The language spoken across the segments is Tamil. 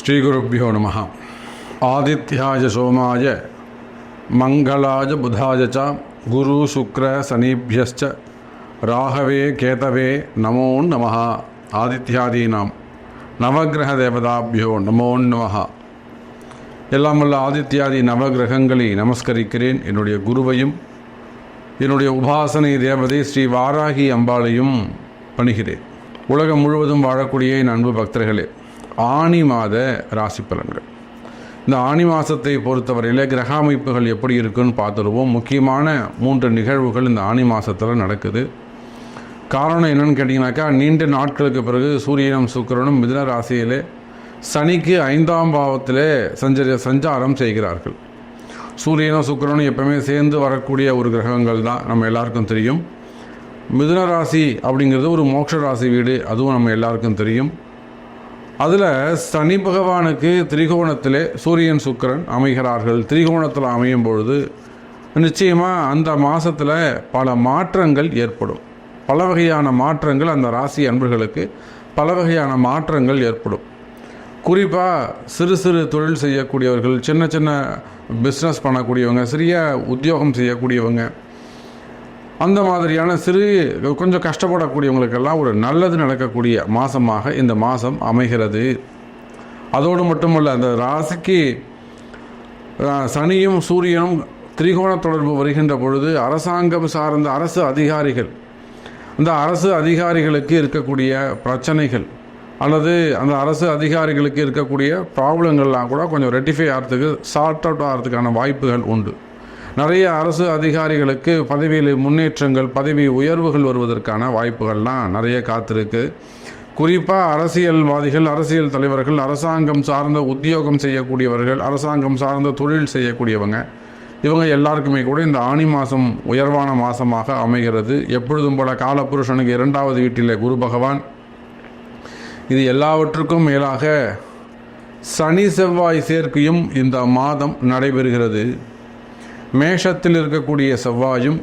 ஸ்ரீகுருப்போ நம. ஆதித்யாய சோமாய மங்களாய புதாய ச குரு சுக்ர சனிபியஸ்ச ராகவே கேதவே நமோ நம. ஆதித்யாதீனாம் நவகிரக தேவதாபியோ நமோ நம. எல்லாம் வல்ல ஆதித்யாதி நவகிரகங்களை நமஸ்கரிக்கிறேன். என்னுடைய குருவையும் என்னுடைய உபாசனை தேவதை ஸ்ரீ வாராகி அம்பாளையும் பணிகிறேன். உலகம் முழுவதும் வாழக்கூடிய என் அன்பு பக்தர்களே, ஆனி மாத ராசி பலன்கள். இந்த ஆனி மாதத்தை பொறுத்தவரையில் கிரக அமைப்புகள் எப்படி இருக்குன்னு பார்த்துருவோம். முக்கியமான 3 நிகழ்வுகள் இந்த ஆனி மாதத்தில் நடக்குது. காரணம் என்னென்னு கேட்டிங்கனாக்கா, நீண்ட நாட்களுக்கு பிறகு சூரியனும் சுக்கிரனும் மிதுன ராசியிலே சனிக்கு 5ஆம் பாவத்திலே சஞ்சாரம் செய்கிறார்கள். சூரியனும் சுக்கிரனும் எப்பவுமே சேர்ந்து வரக்கூடிய ஒரு கிரகங்கள் தான், நம்ம எல்லாருக்கும் தெரியும். மிதுன ராசி அப்படிங்கிறது ஒரு மோட்ச ராசி வீடு, அதுவும் நம்ம எல்லாருக்கும் தெரியும். அதில் சனி பகவானுக்கு திரிகோணத்திலே சூரியன் சுக்கிரன் அமைகிறார்கள். திரிகோணத்தில் அமையும் பொழுது நிச்சயமாக அந்த மாதத்தில் பல மாற்றங்கள் ஏற்படும். பல வகையான மாற்றங்கள் அந்த ராசி அன்பர்களுக்கு பல வகையான மாற்றங்கள் ஏற்படும். குறிப்பாக சிறு சிறு தொழில் செய்யக்கூடியவர்கள், சின்ன சின்ன பிஸ்னஸ் பண்ணக்கூடியவங்க, சிறிய உத்தியோகம் செய்யக்கூடியவங்க, அந்த மாதிரியான கொஞ்சம் கஷ்டப்படக்கூடியவங்களுக்கெல்லாம் ஒரு நல்லது நடக்கக்கூடிய மாதமாக இந்த மாதம் அமைகிறது. அதோடு மட்டுமல்ல, அந்த ராசிக்கு சனியும் சூரியனும் திரிகோண தொடர்பு வருகின்ற பொழுது அரசாங்கம் சார்ந்த அரசு அதிகாரிகள், அந்த அரசு அதிகாரிகளுக்கு இருக்கக்கூடிய பிரச்சனைகள் அல்லது அந்த அரசு அதிகாரிகளுக்கு இருக்கக்கூடிய ப்ராப்ளங்கள்லாம் கூட கொஞ்சம் ரெட்டிஃபை ஆகிறதுக்கு, சார்ட் அவுட் ஆகிறதுக்கான வாய்ப்புகள் உண்டு. நிறைய அரசு அதிகாரிகளுக்கு பதவியில் முன்னேற்றங்கள், பதவி உயர்வுகள் வருவதற்கான வாய்ப்புகள்லாம் நிறைய காத்திருக்கு. குறிப்பாக அரசியல்வாதிகள், அரசியல் தலைவர்கள், அரசாங்கம் சார்ந்த உத்தியோகம் செய்யக்கூடியவர்கள், அரசாங்கம் சார்ந்த தொழில் செய்யக்கூடியவங்க, இவங்க எல்லாருக்குமே கூட இந்த ஆனி மாதம் உயர்வான மாதமாக அமைகிறது. எப்பொழுதும் போல காலபுருஷனுக்கு 2வது வீட்டிலே குரு பகவான். இது எல்லாவற்றுக்கும் மேலாக சனி செவ்வாய் சேர்க்கையும் இந்த மாதம் நடைபெறுகிறது. மேஷத்தில் இருக்கக்கூடிய செவ்வாயும்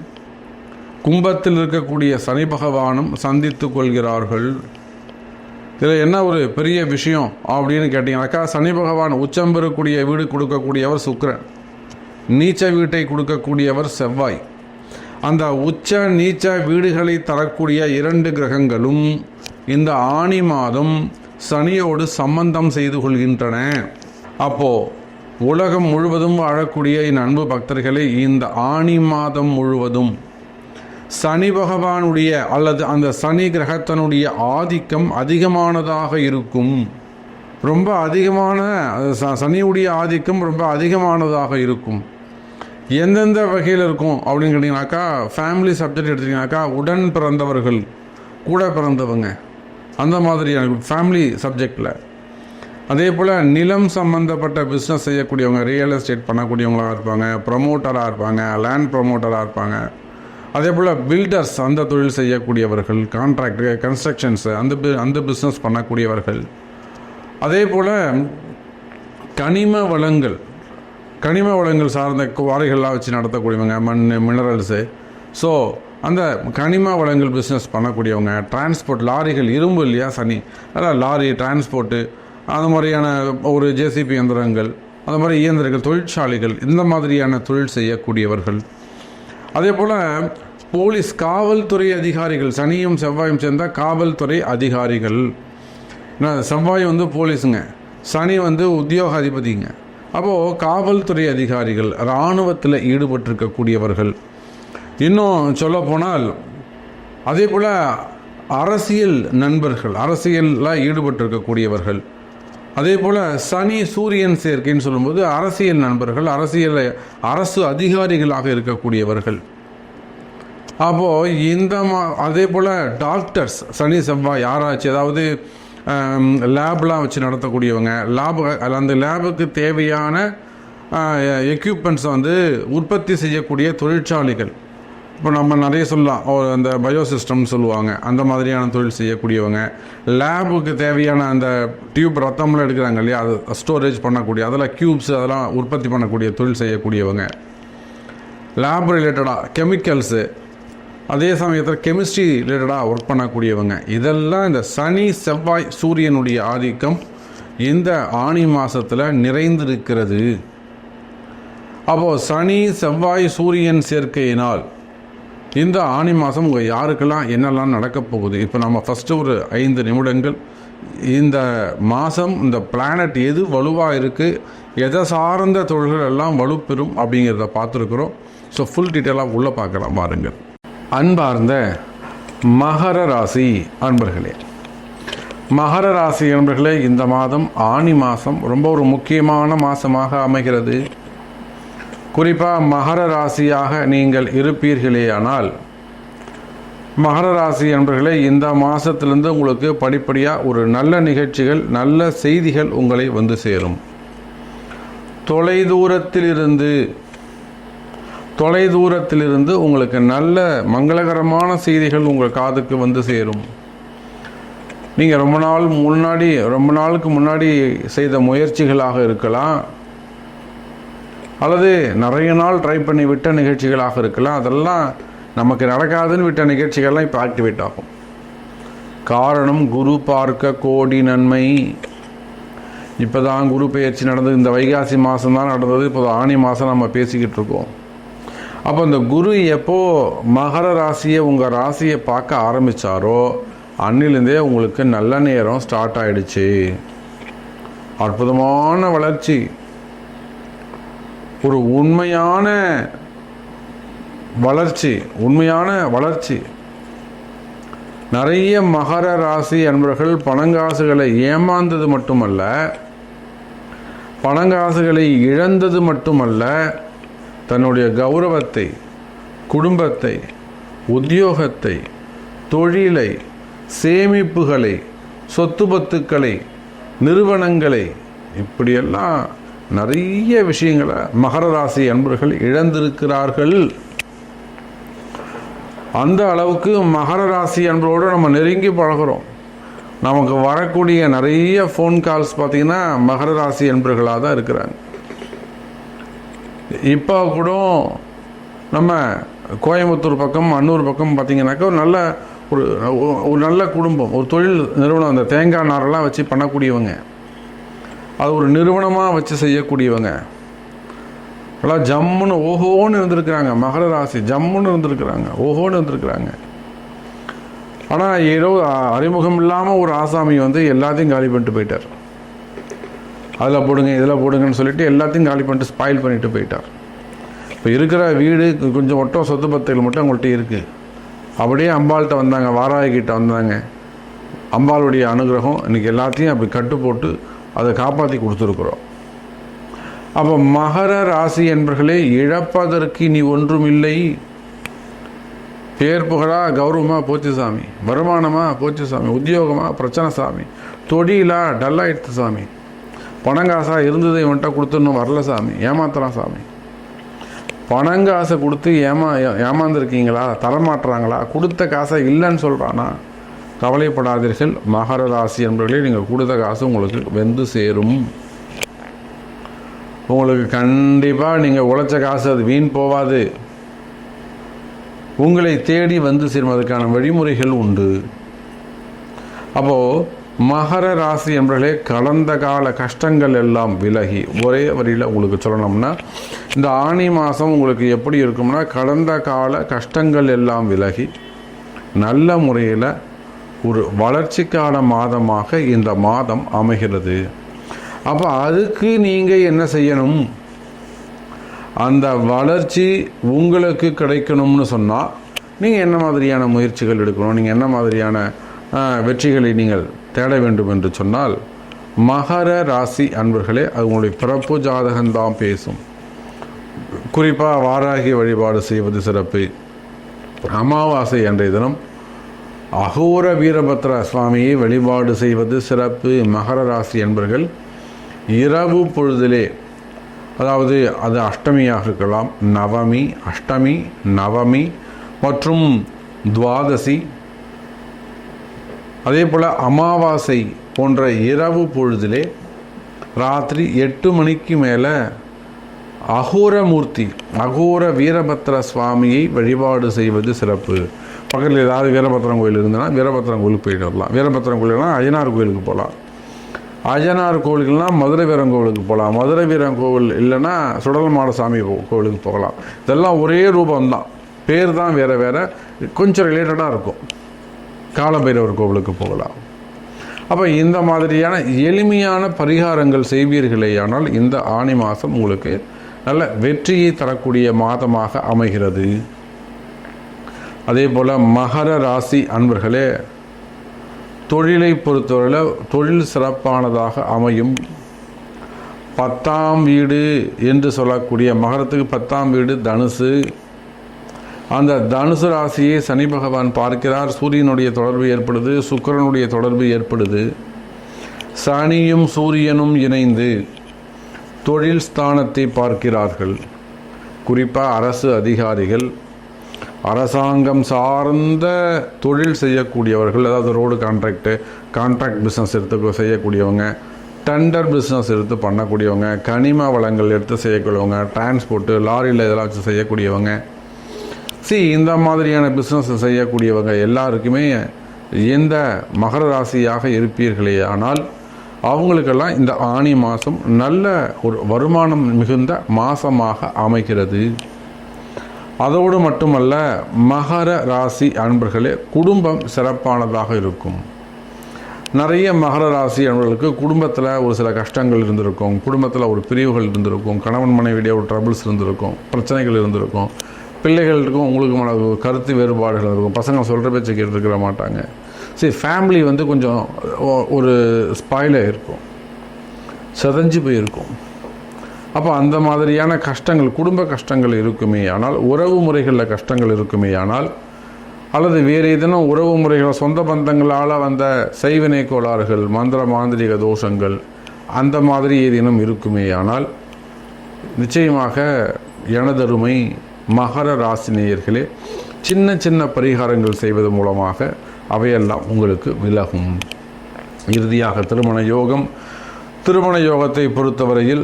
கும்பத்தில் இருக்கக்கூடிய சனி பகவானும் சந்தித்து கொள்கிறார்கள். இதில் என்ன ஒரு பெரிய விஷயம் அப்படின்னு கேட்டிங்கனாக்கா, சனி பகவான் உச்சம் பெறக்கூடிய வீடு கொடுக்கக்கூடியவர் சுக்கிரன், நீச்ச வீட்டை கொடுக்கக்கூடியவர் செவ்வாய். அந்த உச்ச நீச்ச வீடுகளை தரக்கூடிய 2 கிரகங்களும் இந்த ஆனி மாதம் சனியோடு சம்பந்தம் செய்து கொள்கின்றன. அப்போது உலகம் முழுவதும் வாழக்கூடிய என் அன்பு பக்தர்களே, இந்த ஆனி மாதம் முழுவதும் சனி பகவானுடைய அல்லது அந்த சனி கிரகத்தினுடைய ஆதிக்கம் அதிகமானதாக இருக்கும். ரொம்ப அதிகமான சனியுடைய ஆதிக்கம் ரொம்ப அதிகமானதாக இருக்கும். எந்தெந்த வகையில் இருக்கும் அப்படின்னு கேட்டிங்கனாக்கா, ஃபேமிலி சப்ஜெக்ட் எடுத்திங்கனாக்கா, உடன் பிறந்தவர்கள், கூட பிறந்தவங்க, அந்த மாதிரியான ஃபேமிலி சப்ஜெக்டில். அதே போல் நிலம் சம்மந்தப்பட்ட பிஸ்னஸ் செய்யக்கூடியவங்க, ரியல் எஸ்டேட் பண்ணக்கூடியவங்களாக இருப்பாங்க, ப்ரமோட்டராக இருப்பாங்க, லேண்ட் ப்ரமோட்டராக இருப்பாங்க. அதே போல் பில்டர்ஸ், அந்த தொழில் செய்யக்கூடியவர்கள், கான்ட்ராக்டு, கன்ஸ்ட்ரக்ஷன்ஸு, அந்த பிஸ்னஸ் பண்ணக்கூடியவர்கள். அதே போல் கனிம வளங்கள் சார்ந்த குவாரிகள்லாம் வச்சு நடத்தக்கூடியவங்க, மண், மினரல்ஸு. ஸோ அந்த கனிம வளங்கள் பிஸ்னஸ் பண்ணக்கூடியவங்க, டிரான்ஸ்போர்ட், லாரிகள், இரும்பு இல்லையா சனி, அதான் லாரி டிரான்ஸ்போர்ட்டு, அந்த மாதிரியான ஒரு ஜேசிபி இயந்திரங்கள், அந்த மாதிரி இயந்திரங்கள், தொழிற்சாலைகள், இந்த மாதிரியான தொழில் செய்யக்கூடியவர்கள். அதே போல் போலீஸ், காவல்துறை அதிகாரிகள், சனியும் செவ்வாயும் சேர்ந்தால் காவல்துறை அதிகாரிகள். செவ்வாய் போலீஸுங்க, சனி உத்தியோக அதிபதிங்க. அப்போது காவல்துறை அதிகாரிகள், இராணுவத்தில் ஈடுபட்டிருக்கக்கூடியவர்கள். இன்னும் சொல்லப்போனால் அதே போல் அரசியல் நண்பர்கள், அரசியலில் ஈடுபட்டிருக்கக்கூடியவர்கள். அதே போல் சனி சூரியன் சேர்க்கைன்னு சொல்லும்போது அரசியல் நண்பர்கள், அரசு அதிகாரிகளாக இருக்கக்கூடியவர்கள். அப்போது அதே போல் டாக்டர்ஸ், சனி செவ்வாய் ஆராய்ச்சி, அதாவது லேப்லாம் வச்சு நடத்தக்கூடியவங்க, அந்த லேபுக்கு தேவையான எக்யூப்மெண்ட்ஸை உற்பத்தி செய்யக்கூடிய தொழிற்சாலைகள். இப்போ நம்ம நிறைய சொல்லலாம், அந்த பயோசிஸ்டம் சொல்லுவாங்க, அந்த மாதிரியான தொழில் செய்யக்கூடியவங்க. லேபுக்கு தேவையான அந்த டியூப், ரத்தம்லாம் எடுக்கிறாங்க இல்லையா, அது ஸ்டோரேஜ் பண்ணக்கூடிய, அதெல்லாம் க்யூப்ஸ், அதெல்லாம் உற்பத்தி பண்ணக்கூடிய தொழில் செய்யக்கூடியவங்க. லேப் ரிலேட்டடாக கெமிக்கல்ஸு, அதே சமயத்தில் கெமிஸ்ட்ரி ரிலேட்டடாக ஒர்க் பண்ணக்கூடியவங்க. இதெல்லாம் இந்த சனி செவ்வாய் சூரியனுடைய ஆதிக்கம் இந்த ஆனி மாதத்தில் நிறைந்திருக்கிறது. அப்போது சனி செவ்வாய் சூரியன் சேர்க்கையினால் இந்த ஆனி மாதம் உங்கள் யாருக்கெல்லாம் என்னெல்லாம் நடக்கப் போகுது, இப்போ நம்ம ஃபஸ்ட்டு ஒரு 5 நிமிடங்கள் இந்த மாதம் இந்த பிளானட் எது வலுவாக இருக்குது, எதை சார்ந்த தொழில்கள் எல்லாம் வலுப்பெறும் அப்படிங்கிறத பார்த்துருக்குறோம். ஸோ ஃபுல் டீட்டெயிலாக உள்ளே பார்க்கலாம் பாருங்கள். அன்பார்ந்த மகர ராசி அன்பர்களே, மகர ராசி அன்பர்களே, இந்த மாதம் ஆனி மாதம் ரொம்ப ஒரு முக்கியமான மாதமாக அமைகிறது. குறிப்பாக மகர ராசியாக நீங்கள் இருப்பீர்களேயானால், மகர ராசி அன்பர்களே, இந்த மாதத்திலிருந்து உங்களுக்கு படிப்படியாக ஒரு நல்ல நிகழ்ச்சிகள், நல்ல செய்திகள் உங்களை வந்து சேரும். தொலைதூரத்திலிருந்து உங்களுக்கு நல்ல மங்களகரமான செய்திகள் உங்கள் காதுக்கு வந்து சேரும். நீங்கள் ரொம்ப நாளுக்கு முன்னாடி செய்த முயற்சிகளாக இருக்கலாம், அல்லது நிறைய நாள் ட்ரை பண்ணி விட்ட நிகழ்ச்சிகளாக இருக்கலாம். அதெல்லாம் நமக்கு நடக்காதுன்னு விட்ட நிகழ்ச்சிகள்லாம் இப்போ ஆக்டிவேட் ஆகும். காரணம், குரு பார்க்க கோடி நன்மை. இப்போ தான் குரு பெயர்ச்சி நடந்தது, இந்த வைகாசி மாதம் தான் நடந்தது, இப்போ ஆனி மாதம் நம்ம பேசிக்கிட்டு இருக்கோம். அப்போ இந்த குரு எப்போ மகர ராசியை உங்கள் ராசியை பார்க்க ஆரம்பித்தாரோ அன்னிலேருந்தே உங்களுக்கு நல்ல நேரம் ஸ்டார்ட் ஆகிடுச்சு. அற்புதமான வளர்ச்சி, ஒரு உண்மையான வளர்ச்சி. நிறைய மகர ராசி அன்பர்கள் பணங்காசுகளை ஏமாந்தது மட்டுமல்ல, பணங்காசுகளை இழந்தது மட்டுமல்ல, தன்னுடைய கௌரவத்தை, குடும்பத்தை, உத்தியோகத்தை, தொழிலை, சேமிப்புகளை, சொத்து பத்துக்களை, நிறுவனங்களை, இப்படியெல்லாம் நிறைய விஷயங்களை மகர ராசி அன்பர்கள் இழந்திருக்கிறார்கள். அந்த அளவுக்கு மகர ராசி அன்பரோடு நம்ம நெருங்கி பழகிறோம். நமக்கு வரக்கூடிய நிறைய ஃபோன் கால்ஸ் பார்த்திங்கன்னா மகர ராசி அன்பர்களாக தான் இருக்கிறாங்க. இப்போ கூட நம்ம கோயம்புத்தூர் பக்கம், அன்னூர் பக்கம் பார்த்திங்கனாக்கா ஒரு நல்ல குடும்பம், ஒரு தொழில் நிறுவனம், அந்த தேங்காய் நாரெல்லாம் வச்சு பண்ணக்கூடியவங்க, அது ஒரு நிறுவனமாக வச்சு செய்யக்கூடியவங்க எல்லாம் ஜம்முன்னு ஓஹோன்னு இருந்திருக்கிறாங்க. மகர ராசி ஜம்முன்னு இருந்திருக்கிறாங்க, ஓஹோன்னு இருந்திருக்கிறாங்க. ஆனால் ஏதோ அறிமுகம் இல்லாமல் ஒரு ஆசாமி வந்து எல்லாத்தையும் காலி பண்ணிட்டு போயிட்டார். அதில் போடுங்க, இதில் போடுங்கன்னு சொல்லிட்டு எல்லாத்தையும் காலி பண்ணிட்டு ஸ்பாயில் பண்ணிட்டு போயிட்டார். இப்போ இருக்கிற வீடு கொஞ்சம் மட்டும் சொத்து பத்துகள் மட்டும் அவங்கள்ட்ட இருக்குது. அப்படியே அம்பாள்கிட்ட வந்தாங்க, வாராகிக்கிட்ட வந்தாங்க. அம்பாளுடைய அனுகிரகம் இன்றைக்கி எல்லாத்தையும் அப்படி கட்டு போட்டு அதை காப்பாற்றி கொடுத்துருக்குறோம். அப்போ மகர ராசி என்பர்களே, இழப்பதற்கு இனி ஒன்றும் இல்லை. பேர் புகழா கௌரவமாக போச்சு சாமி, வருமானமாக போச்சு சாமி, உத்தியோகமாக பிரச்சனை சாமி, தொழிலாக டல்லாயிடுத்து சாமி, பணங்காசாக இருந்ததை இவன்ட்ட கொடுத்துன்னு வரல சாமி, ஏமாத்துறான் சாமி. பணங்காசை கொடுத்து ஏமாந்துருக்கீங்களா, தரமாட்டுறாங்களா, கொடுத்த காசை இல்லைன்னு சொல்கிறானா, கவலைப்படாதீர்கள் மகர ராசி என்பர்களே. நீங்கள் கொடுத்த காசு உங்களுக்கு வந்து சேரும். உங்களுக்கு கண்டிப்பாக நீங்கள் உழைச்ச காசு அது வீண் போவாது, உங்களை தேடி வந்து சேரும். அதுக்கான வழிமுறைகள் உண்டு. அப்போது மகர ராசி என்பர்களே, கடந்த கால கஷ்டங்கள் எல்லாம் விலகி, ஒரே வரியில் உங்களுக்கு சொல்லணும்னா இந்த ஆனி மாதம் உங்களுக்கு எப்படி இருக்கும்னா, கடந்த கால கஷ்டங்கள் எல்லாம் விலகி நல்ல முறையில் ஒரு வளர்ச்சிக்கான மாதமாக இந்த மாதம் அமைகிறது. அப்போ அதுக்கு நீங்கள் என்ன செய்யணும், அந்த வளர்ச்சி உங்களுக்கு கிடைக்கணும்னு சொன்னால் நீங்கள் என்ன மாதிரியான முயற்சிகள் எடுக்கணும், நீங்கள் என்ன மாதிரியான வெற்றிகளை நீங்கள் தேட வேண்டும் என்று சொன்னால், மகர ராசி அன்பர்களே, அது உங்களுடைய பிறப்பு ஜாதகம்தான் பேசும். குறிப்பாக வாராகி வழிபாடு செய்வது சிறப்பு. அமாவாசை அன்றைய தினம் அகோர வீரபத்ர சுவாமியை வழிபாடு செய்வது சிறப்பு. மகர ராசி அன்பர்கள் இரவு பொழுதிலே, அதாவது அது அஷ்டமியாக இருக்கலாம், நவமி, அஷ்டமி, நவமி மற்றும் துவாதசி, அதே போல் அமாவாசை போன்ற இரவு பொழுதிலே ராத்திரி 8 மணிக்கு மேலே அகோரமூர்த்தி, அகோர வீரபத்ர சுவாமியை வழிபாடு செய்வது சிறப்பு. பக்கத்தில் ஏதாவது வீரபத்திரம் கோயில் இருந்ததுன்னா வீரபத்திரம் கோயிலுக்கு போயிட்டு வரலாம். வீரபத்திரம் கோயில்னா அய்யனார் கோயிலுக்கு போகலாம். அய்யனார் கோவில்கள்னால் மதுரை வீரன் கோவிலுக்கு போகலாம், மதுரை வீரன் கோவில் இல்லைன்னா சுடலமாட சாமி கோவிலுக்கு போகலாம். இதெல்லாம் ஒரே ரூபம்தான், பேர் தான் வேறு வேறு, கொஞ்சம் ரிலேட்டடாக இருக்கும். காலபைரவர் கோவிலுக்கு போகலாம். அப்போ இந்த மாதிரியான எளிமையான பரிகாரங்கள் செய்வீர்களேயானால் இந்த ஆனி மாதம் உங்களுக்கு நல்ல வெற்றியை தரக்கூடிய மாதமாக அமைகிறது. அதே போல் மகர ராசி அன்பர்களே, தொழிலை பொறுத்தவரையில் தொழில் சிறப்பானதாக அமையும். 10ஆம் வீடு என்று சொல்லக்கூடிய மகரத்துக்கு 10ஆம் வீடு தனுசு. அந்த தனுசு ராசியை சனி பகவான் பார்க்கிறார். சூரியனுடைய தொடர்பு ஏற்படுது, சுக்கிரனுடைய தொடர்பு ஏற்படுது. சனியும் சூரியனும் இணைந்து தொழில் ஸ்தானத்தை பார்க்கிறார்கள். குறிப்பாக அரசு அதிகாரிகள், அரசாங்கம் சார்ந்த தொழில் செய்யக்கூடியவர்கள், அதாவது ரோடு கான்ட்ராக்ட் பிஸ்னஸ் எடுத்து செய்யக்கூடியவங்க, டெண்டர் பிஸ்னஸ் எடுத்து பண்ணக்கூடியவங்க, கனிம வளங்கள் எடுத்து செய்யக்கூடியவங்க, டிரான்ஸ்போர்ட்டு லாரியில் இதெல்லாம் வச்சு செய்யக்கூடியவங்க, இந்த மாதிரியான பிஸ்னஸ் செய்யக்கூடியவங்க எல்லாருக்குமே எந்த மகர ராசியாக இருப்பீர்களே ஆனால் அவங்களுக்கெல்லாம் இந்த ஆனி மாதம் நல்ல ஒரு வருமானம் மிகுந்த மாதமாக அமைகிறது. அதோடு மட்டுமல்ல, மகர ராசி அன்பர்களே, குடும்பம் சிறப்பானதாக இருக்கும். நிறைய மகர ராசி அன்பர்களுக்கு குடும்பத்தில் ஒரு சில கஷ்டங்கள் இருந்திருக்கும், குடும்பத்தில் ஒரு பிரிவுகள் இருந்திருக்கும், கணவன் மனைவிடைய ஒரு ட்ரபிள்ஸ் இருந்திருக்கும், பிரச்சனைகள் இருந்திருக்கும், பிள்ளைகளுக்கும் உங்களுக்கு கருத்து வேறுபாடுகள் இருக்கும், பசங்க சொல்கிற பேச்சை கேட்டுருக்கிற மாட்டாங்க. ஃபேமிலி கொஞ்சம் ஒரு ஸ்பாயிலாக இருக்கும், செதஞ்சு போயிருக்கும். அப்போ அந்த மாதிரியான கஷ்டங்கள், குடும்ப கஷ்டங்கள் இருக்குமே ஆனால், உறவு முறைகளில் கஷ்டங்கள் இருக்குமே ஆனால், அல்லது வேறு ஏதேனும் உறவு முறைகள் சொந்த பந்தங்களால் வந்த செய்வினை கோளாறுகள், மந்திர மாந்திரிக தோஷங்கள் அந்த மாதிரி ஏதேனும் இருக்குமே ஆனால், நிச்சயமாக எனதருமை மகர ராசி நேயர்களே, சின்ன சின்ன பரிகாரங்கள் செய்வது மூலமாக அவையெல்லாம் உங்களுக்கு விலகும். இறுதியாக திருமண யோகத்தை பொறுத்தவரையில்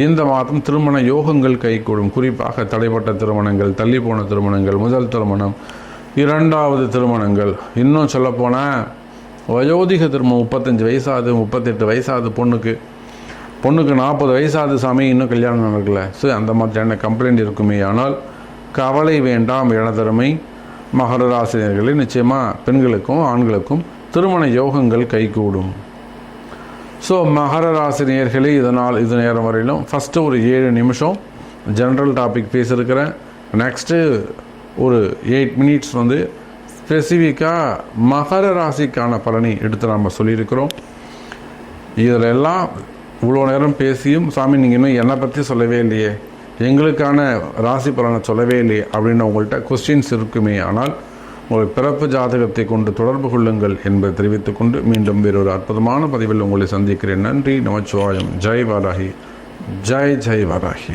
இந்த மாதம் திருமண யோகங்கள் கைகூடும். குறிப்பாக தடைப்பட்ட திருமணங்கள், தள்ளிப்போன திருமணங்கள், முதல் திருமணம், 2வது திருமணங்கள், இன்னும் சொல்லப்போனால் வயோதிக திருமணம், 35 வயசாகுது, 38 வயசாகுது பொண்ணுக்கு 40 வயசாகுது சாமி, இன்னும் கல்யாணம் நடக்கல. அந்த மாதிரியான கம்ப்ளைண்ட் இருக்குமே ஆனால் கவலை வேண்டாம் எனதருமை மகர ராசினியர்களே. நிச்சயமாக பெண்களுக்கும் ஆண்களுக்கும் திருமண யோகங்கள் கைகூடும். மகர ராசினியர்களே, இது நேரம் வரையிலும் ஃபஸ்ட்டு ஒரு 7 நிமிஷம் ஜென்ரல் டாபிக் பேசியிருக்கிறேன். நெக்ஸ்ட்டு ஒரு 8 மினிட்ஸ் ஸ்பெசிஃபிக்காக மகர ராசிக்கான பலனை எடுத்து நம்ம சொல்லியிருக்கிறோம். இதில் எல்லாம் இவ்வளோ நேரம் பேசியும் சாமி நீங்கள் இன்னும் என்னை பற்றி சொல்லவே இல்லையே, எங்களுக்கான ராசி பலனை சொல்லவே இல்லையே அப்படின்னு உங்கள்கிட்ட கொஸ்டின்ஸ் இருக்குமே ஆனால் உங்கள் பிறப்பு ஜாதகத்தை கொண்டு தொடர்பு கொள்ளுங்கள் என்பதை தெரிவித்துக்கொண்டு மீண்டும் வேறொரு அற்புதமான பதிவில் உங்களை சந்திக்கிறேன். நன்றி, நமச்சிவாயம். ஜெய் வாராகி, ஜெய் ஜெய் வாராகி.